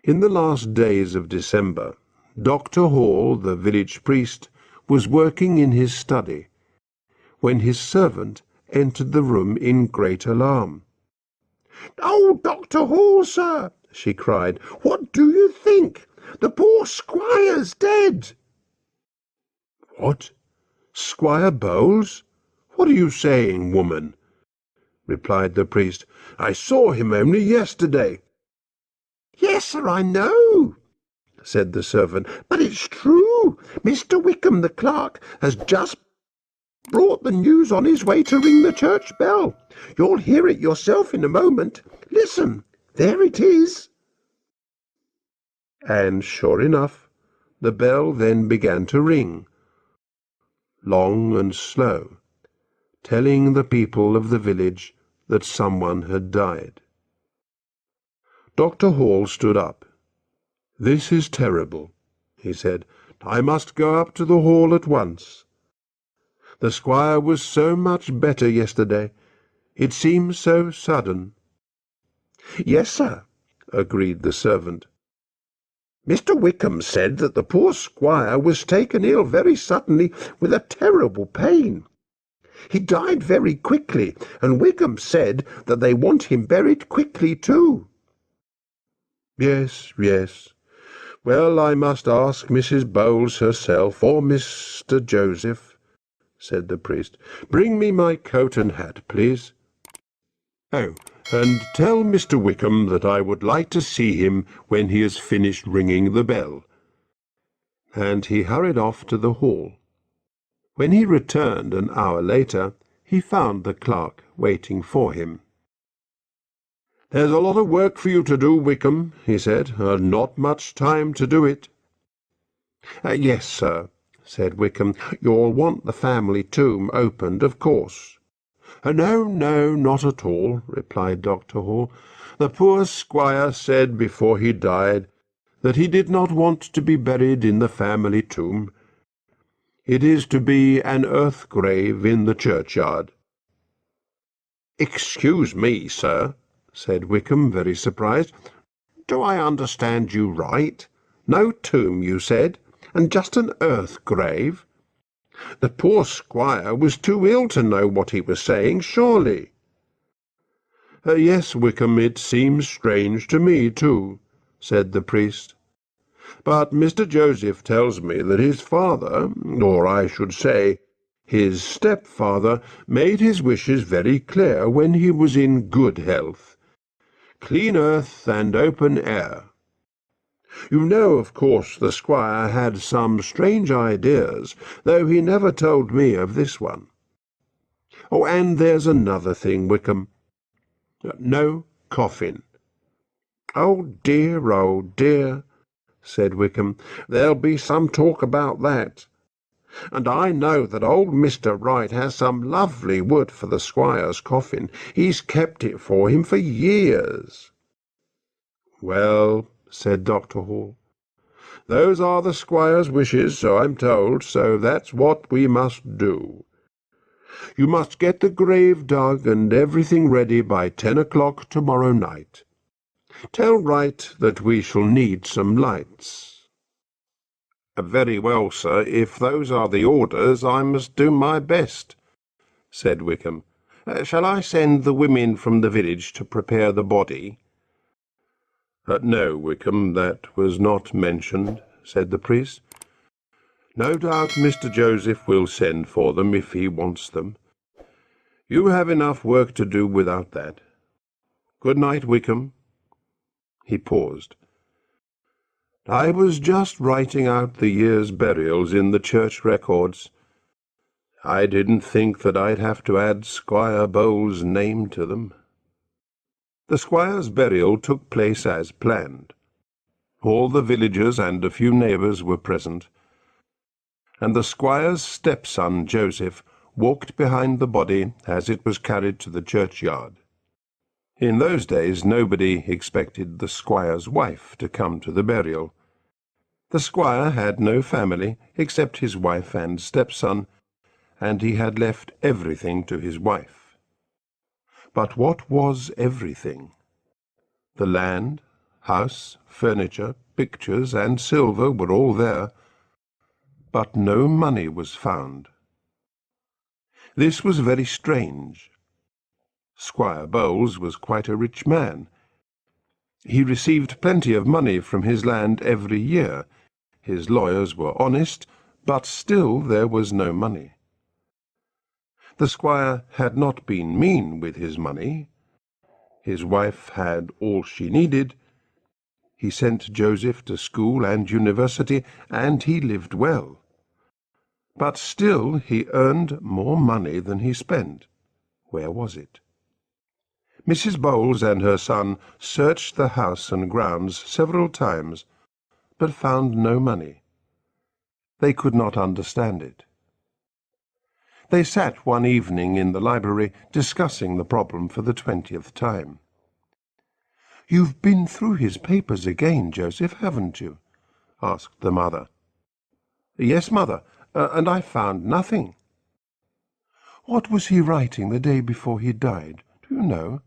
In the last days of December, Dr. Hall, the village priest, was working in his study, when his servant entered the room in great alarm. "Oh, Dr. Hall, sir," she cried, "what do you think? The poor squire's dead." "What? Squire Bowles? What are you saying, woman?" replied the priest. "I saw him only yesterday." "Yes, sir, I know," said the servant, "but it's true. Mr. Wickham, the clerk, has just brought the news on his way to ring the church bell. You'll hear it yourself in a moment. Listen, there it is." And sure enough, the bell then began to ring, long and slow, telling the people of the village that someone had died. Dr. Hall stood up. "This is terrible," he said. "I must go up to the hall at once. The squire was so much better yesterday. It seems so sudden." "Yes, sir," agreed the servant. "Mr. Wickham said that the poor squire was taken ill very suddenly with a terrible pain. He died very quickly, and Wickham said that they want him buried quickly too." "Yes, yes. Well, I must ask Mrs. Bowles herself, or Mr. Joseph," said the priest. "Bring me my coat and hat, please. Oh, and tell Mr. Wickham that I would like to see him when he has finished ringing the bell." And he hurried off to the hall. When he returned an hour later, he found the clerk waiting for him. "There's a lot of work for you to do, Wickham," he said, "and not much time to do it." "Yes, sir," said Wickham. "You'll want the family tomb opened, of course." "No, no, not at all," replied Dr. Hall. "The poor squire said before he died that he did not want to be buried in the family tomb. It is to be an earth grave in the churchyard." "Excuse me, sir," said Wickham, very surprised. "Do I understand you right? No tomb, you said, and just an earth grave? The poor squire was too ill to know what he was saying, surely." "Yes, Wickham, it seems strange to me, too," said the priest. "But Mr. Joseph tells me that his father, or I should say his stepfather, made his wishes very clear when he was in good health. Clean earth and open air. You know, of course, the squire had some strange ideas, though he never told me of this one. Oh, and there's another thing, Wickham. No coffin." Oh, dear," said Wickham. "There'll be some talk about that. And I know that old Mr. Wright has some lovely wood for the squire's coffin. He's kept it for him for years." "Well," said Dr. Hall, "those are the squire's wishes, so I'm told, so that's what we must do. You must get the grave dug and everything ready by 10 o'clock tomorrow night. Tell Wright that we shall need some lights." "Very well, sir. If those are the orders, I must do my best," said Wickham. "Shall I send the women from the village to prepare the body?" No, Wickham, that was not mentioned," said the priest. "No doubt Mr. Joseph will send for them if he wants them. You have enough work to do without that. Good night, Wickham." He paused. "I was just writing out the year's burials in the church records. I didn't think that I'd have to add Squire Bowles' name to them." The squire's burial took place as planned. All the villagers and a few neighbours were present, and the squire's stepson Joseph walked behind the body as it was carried to the churchyard. In those days nobody expected the squire's wife to come to the burial. The squire had no family except his wife and stepson, and he had left everything to his wife. But what was everything? The land, House, furniture, pictures, and silver were all there, but no money was found. This was very strange. Squire Bowles was quite a rich man. He received plenty of money from his land every year. His lawyers were honest, but still there was no money. The squire had not been mean with his money. His wife had all she needed. He sent Joseph to school and university, and he lived well. But still he earned more money than he spent. Where was it? Mrs. Bowles and her son searched the house and grounds several times, but found no money. They could not understand it. They sat one evening in the library discussing the problem for the 20th time. "You've been through his papers again, Joseph, haven't you?" asked the mother. "Yes, mother, and I found nothing." "What was he writing the day before he died? Do you know?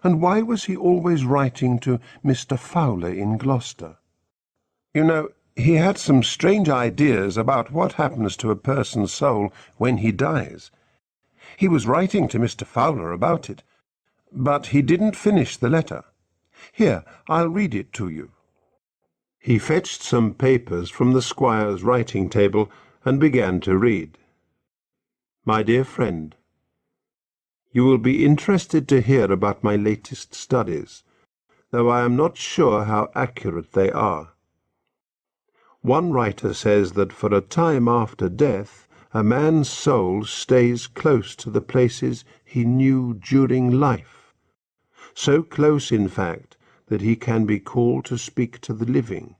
And why was he always writing to Mr. Fowler in Gloucester? You know, he had some strange ideas about what happens to a person's soul when he dies. He was writing to Mr. Fowler about it, but he didn't finish the letter. Here, I'll read it to you." He fetched some papers from the squire's writing table and began to read. "My dear friend, you will be interested to hear about my latest studies, though I am not sure how accurate they are. One writer says that for a time after death, a man's soul stays close to the places he knew during life, so close, in fact, that he can be called to speak to the living.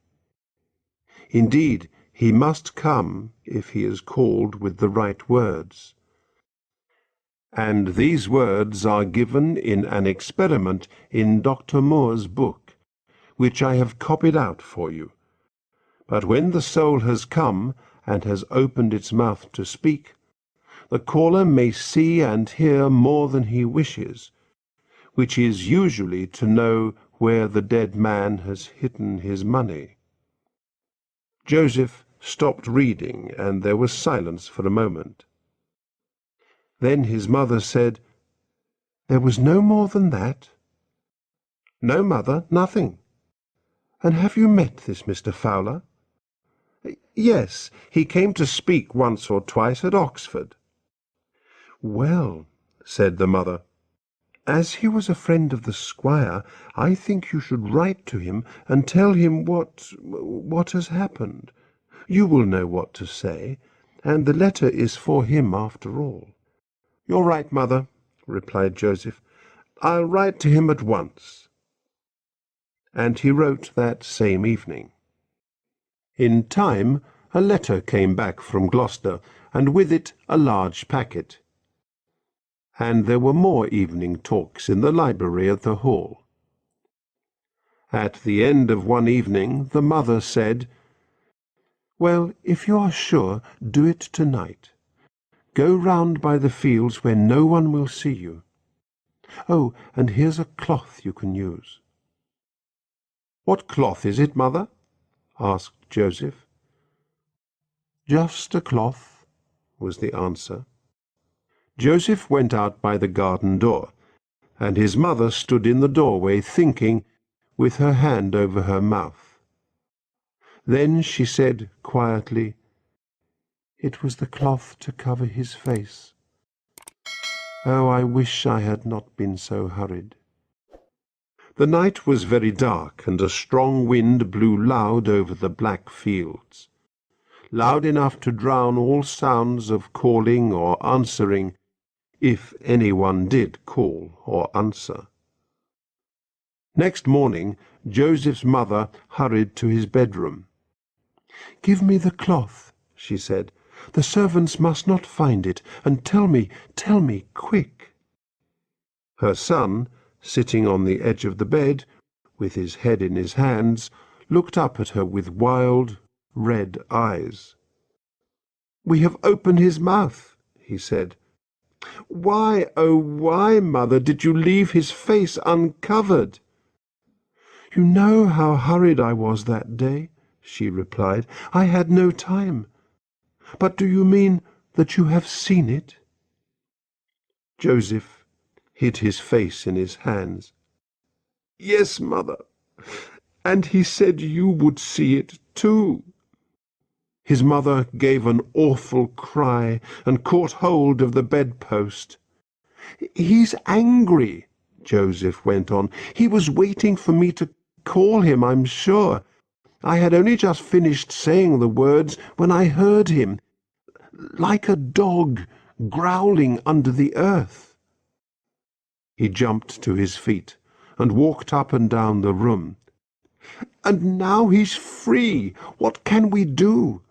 Indeed, he must come if he is called with the right words. And these words are given in an experiment in Dr. Moore's book, which I have copied out for you. But when the soul has come and has opened its mouth to speak, the caller may see and hear more than he wishes, which is usually to know where the dead man has hidden his money." Joseph stopped reading, and there was silence for a moment. Then his mother said, "There was no more than that?" "No, mother, nothing." "And have you met this Mr. Fowler?" "Yes, he came to speak once or twice at Oxford." "Well," said the mother, "as he was a friend of the squire, I think you should write to him and tell him what has happened. You will know what to say, and the letter is for him after all." "You're right, mother," replied Joseph. "I'll write to him at once." And he wrote that same evening. In time, a letter came back from Gloucester, and with it a large packet. And there were more evening talks in the library at the hall. At the end of one evening the mother said, "Well, if you are sure, do it tonight. Go round by the fields where no one will see you. Oh, and here's a cloth you can use." "What cloth is it, mother?" asked Joseph. "Just a cloth," was the answer. Joseph went out by the garden door, and his mother stood in the doorway thinking, with her hand over her mouth. Then she said quietly, "It was the cloth to cover his face. Oh, I wish I had not been so hurried." The night was very dark, and a strong wind blew loud over the black fields, loud enough to drown all sounds of calling or answering, if anyone did call or answer. Next morning, Joseph's mother hurried to his bedroom. "Give me the cloth," she said. "The servants must not find it, and tell me, quick." Her son, sitting on the edge of the bed, with his head in his hands, looked up at her with wild, red eyes. "We have opened his mouth," he said. "Why, oh why, mother, did you leave his face uncovered?" "You know how hurried I was that day," she replied. "I had no time. But do you mean that you have seen it?" Joseph hid his face in his hands. "Yes, mother, and he said you would see it too." His mother gave an awful cry and caught hold of the bedpost. "He's angry," Joseph went on. "He was waiting for me to call him, I'm sure. I had only just finished saying the words when I heard him, like a dog growling under the earth." He jumped to his feet and walked up and down the room. "And now he's free. What can we do?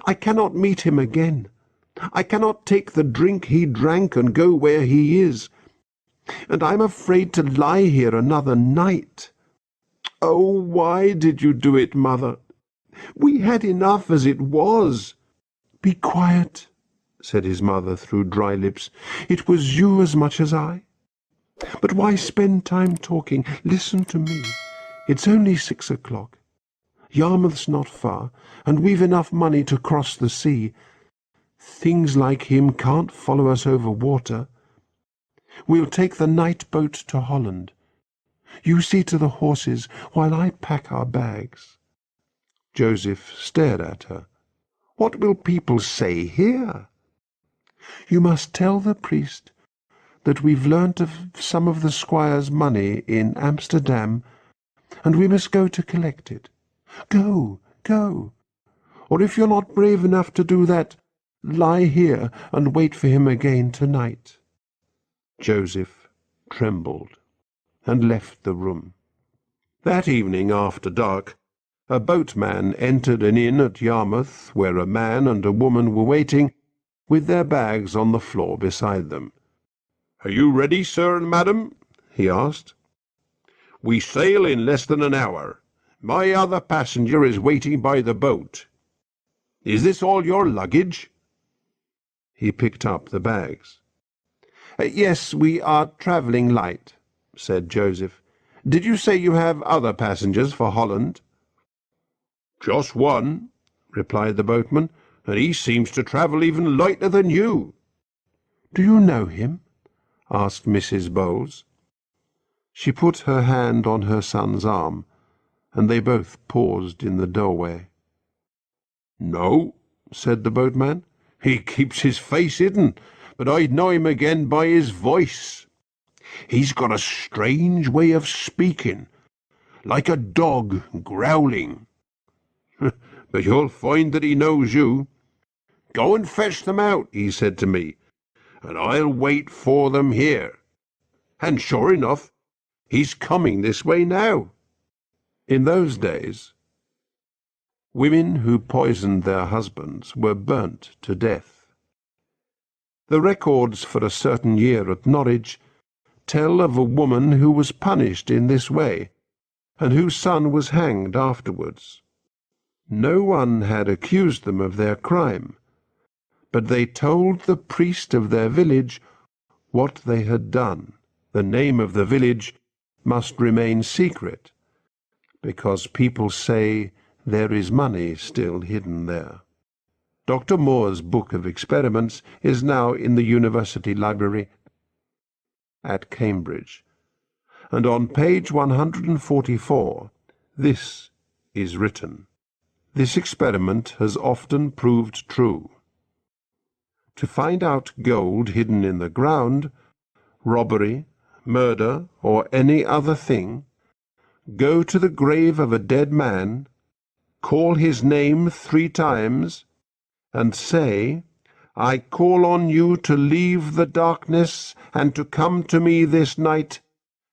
I cannot meet him again. I cannot take the drink he drank and go where he is. And I'm afraid to lie here another night. Oh, why did you do it, mother? We had enough as it was." "Be quiet," said his mother through dry lips. "It was you as much as I. But why spend time talking? Listen to me. It's only 6 o'clock. Yarmouth's not far, and we've enough money to cross the sea. Things like him can't follow us over water. We'll take the night boat to Holland. You see to the horses while I pack our bags." Joseph stared at her. "What will people say here?" "You must tell the priest that we've learnt of some of the squire's money in Amsterdam, and we must go to collect it. Go, go. Or if you're not brave enough to do that, lie here and wait for him again tonight." Joseph trembled and left the room. That evening after dark, a boatman entered an inn at Yarmouth where a man and a woman were waiting, with their bags on the floor beside them. "Are you ready, sir and madam?" he asked. "We sail in less than an hour. My other passenger is waiting by the boat. Is this all your luggage?" He picked up the bags. "Yes, we are travelling light," said Joseph. "Did you say you have other passengers for Holland?" "Just one," replied the boatman, "and he seems to travel even lighter than you." "Do you know him?" asked Mrs. Bowles. She put her hand on her son's arm, and they both paused in the doorway. "No," said the boatman. "He keeps his face hidden, but I'd know him again by his voice. He's got a strange way of speaking, like a dog growling. But you'll find that he knows you. 'Go and fetch them out,' he said to me, 'and I'll wait for them here.' And sure enough, he's coming this way now." In those days, women who poisoned their husbands were burnt to death. The records for a certain year at Norwich tell of a woman who was punished in this way, and whose son was hanged afterwards. No one had accused them of their crime, but they told the priest of their village what they had done. The name of the village must remain secret, because people say there is money still hidden there. Dr. Moore's Book of Experiments is now in the University Library at Cambridge, and on page 144 this is written: "This experiment has often proved true. To find out gold hidden in the ground, robbery, murder, or any other thing, go to the grave of a dead man, call his name 3 times, and say, 'I call on you to leave the darkness and to come to me this night,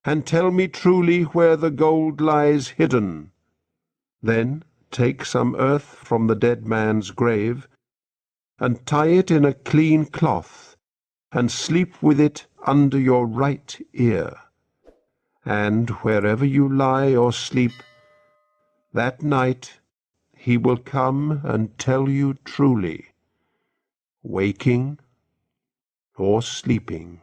and tell me truly where the gold lies hidden.' Then take some earth from the dead man's grave, and tie it in a clean cloth, and sleep with it under your right ear. And wherever you lie or sleep, that night he will come and tell you truly, waking or sleeping."